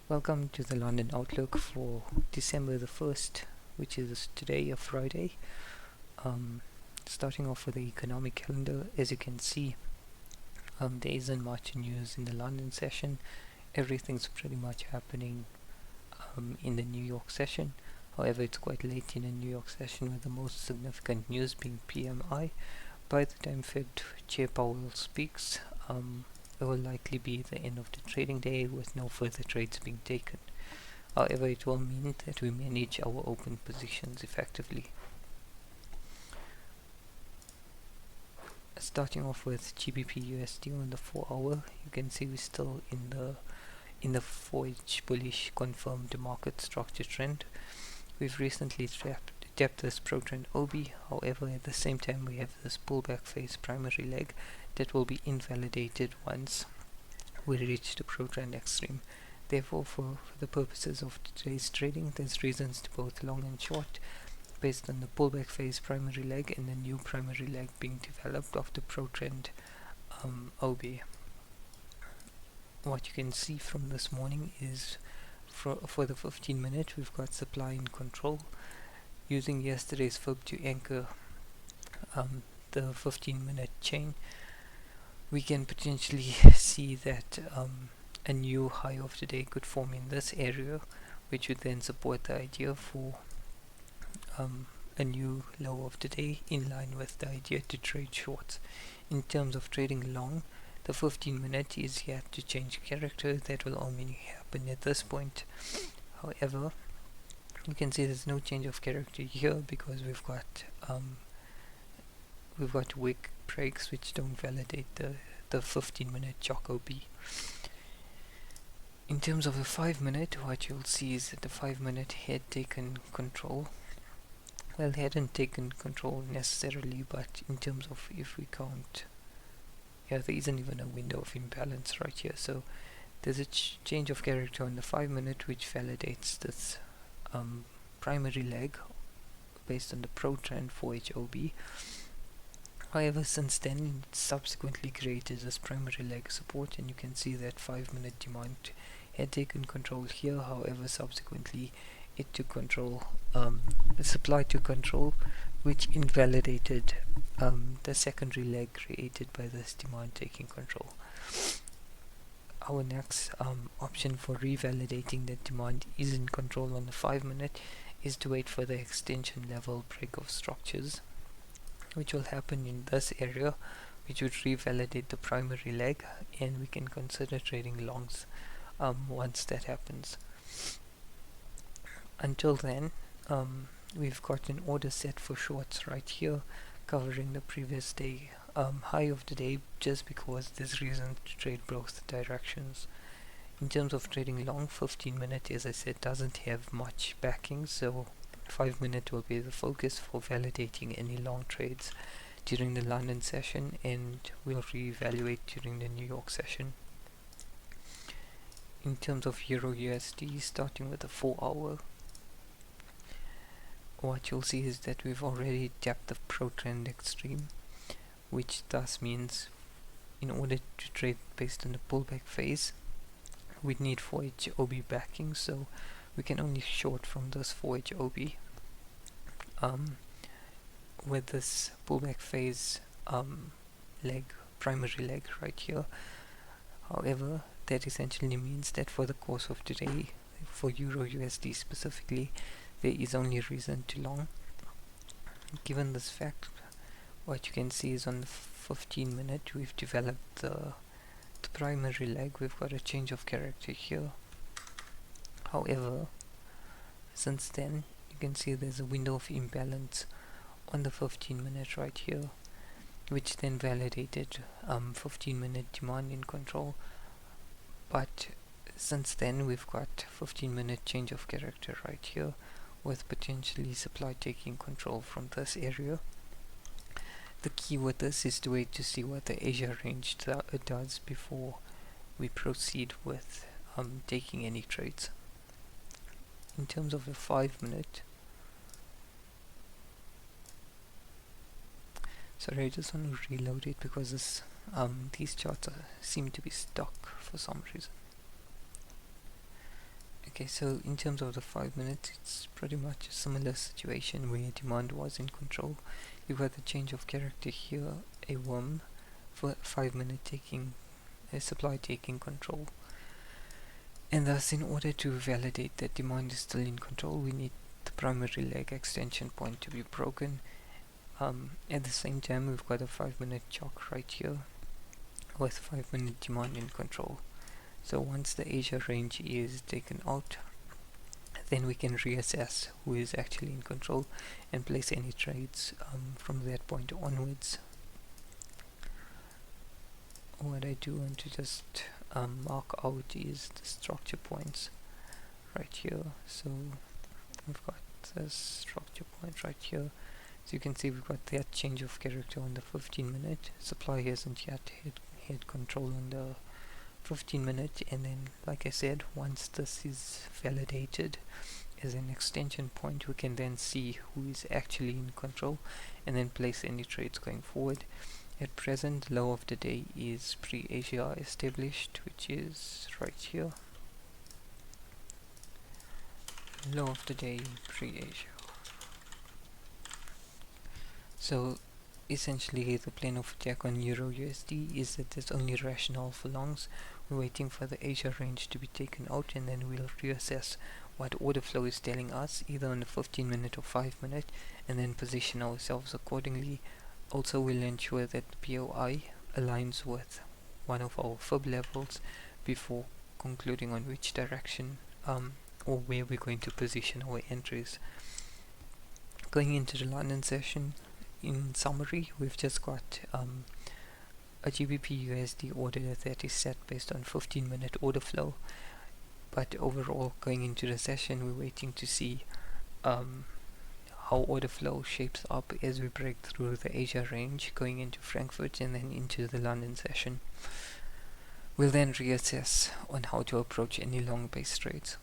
Welcome to the London Outlook for December the 1st, which is today, a Friday. Starting off with the economic calendar, as you can see, there isn't much news in the London session. Everything's pretty much happening in the New York session. However, it's quite late in the New York session, with the most significant news being PMI. By the time Fed Chair Powell speaks, it will likely be the end of the trading day with no further trades being taken. However, it will mean that we manage our open positions effectively. Starting off with GBPUSD on the 4-hour, you can see we're still in the 4H bullish confirmed market structure trend. We've recently tapped this pro trend OB. However, at the same time, we have this pullback phase primary leg that will be invalidated once we reach the pro trend extreme. Therefore, for the purposes of today's trading, there's reasons to both long and short based on the pullback phase primary leg and the new primary leg being developed of the pro trend OB. What you can see from this morning is for the 15 minute, we've got supply in control. Using yesterday's fib to anchor the 15-minute chain, we can potentially see that a new high of the day could form in this area, which would then support the idea for a new low of the day, in line with the idea to trade shorts. In terms of trading long, the 15-minute is yet to change character. That will only happen at this point. However, you can see there's no change of character here because we've got wick breaks which don't validate the 15-minute chalk OB. In terms of the 5-minute, what you'll see is that the 5-minute had taken control. Well, it hadn't taken control necessarily, but in terms of if we count, there isn't even a window of imbalance right here. So there's a change of character on the 5-minute which validates this primary leg based on the pro trend 4H OB. However, since then, it subsequently created this primary leg support, and you can see that 5-minute demand had taken control here. However, subsequently it took control, the supply took control, which invalidated the secondary leg created by this demand taking control. Our next option for revalidating that demand is in control on the 5-minute is to wait for the extension level break of structures, which will happen in this area, which would revalidate the primary leg, and we can consider trading longs once that happens. Until then, we've got an order set for shorts right here, covering the previous day high of the day, just because there's reason to trade both directions. In terms of trading long, 15-minute, as I said, doesn't have much backing, so 5-minute will be the focus for validating any long trades during the London session, and we'll reevaluate during the New York session. In terms of EURUSD, starting with the 4-hour, what you'll see is that we've already tapped the pro trend extreme, which thus means in order to trade based on the pullback phase, we'd need 4H OB backing, so we can only short from this 4H OB with this pullback phase primary leg right here. However, that essentially means that for the course of today, for EURUSD specifically, there is only reason to long. Given this fact, what you can see is on the 15-minute, we've developed the primary leg. We've got a change of character here. However, since then, you can see there's a window of imbalance on the 15-minute right here, which then validated 15-minute demand in control. But since then, we've got 15-minute change of character right here, with potentially supply taking control from this area. The key with this is to wait to see what the Asia range does before we proceed with taking any trades. In terms of the 5-minute, sorry, I just want to reload it because this these charts seem to be stuck for some reason. Okay, so in terms of the 5 minutes, it's pretty much a similar situation where demand was in control. You've got the change of character here, a worm, for 5 minute taking a supply taking control. And thus, in order to validate that demand is still in control, we need the primary leg extension point to be broken. At the same time, we've got a 5 minute chalk right here with 5 minute demand in control. So once the Asia range is taken out, then we can reassess who is actually in control and place any trades from that point onwards. What I do want to just mark out is the structure points right here. So we've got this structure point right here. So you can see we've got that change of character on the 15 minute. Supply hasn't yet hit control on the 15 minute, and then like I said, once this is validated as an extension point, we can then see who is actually in control and then place any trades going forward. At present, low of the day is pre-Asia established, which is right here. Low of the day pre-Asia. So essentially the plan of attack on EURUSD is that there's only rationale for longs. We're waiting for the Asia range to be taken out, and then we'll reassess what order flow is telling us, either on the 15 minute or 5 minute, and then position ourselves accordingly. Also, we'll ensure that the POI aligns with one of our fib levels before concluding on which direction or where we're going to position our entries. Going into the London session, in summary, we've just got a GBPUSD order that is set based on 15 minute order flow, but overall going into the session we're waiting to see how order flow shapes up as we break through the Asia range going into Frankfurt and then into the London session. We'll then reassess on how to approach any long base trades.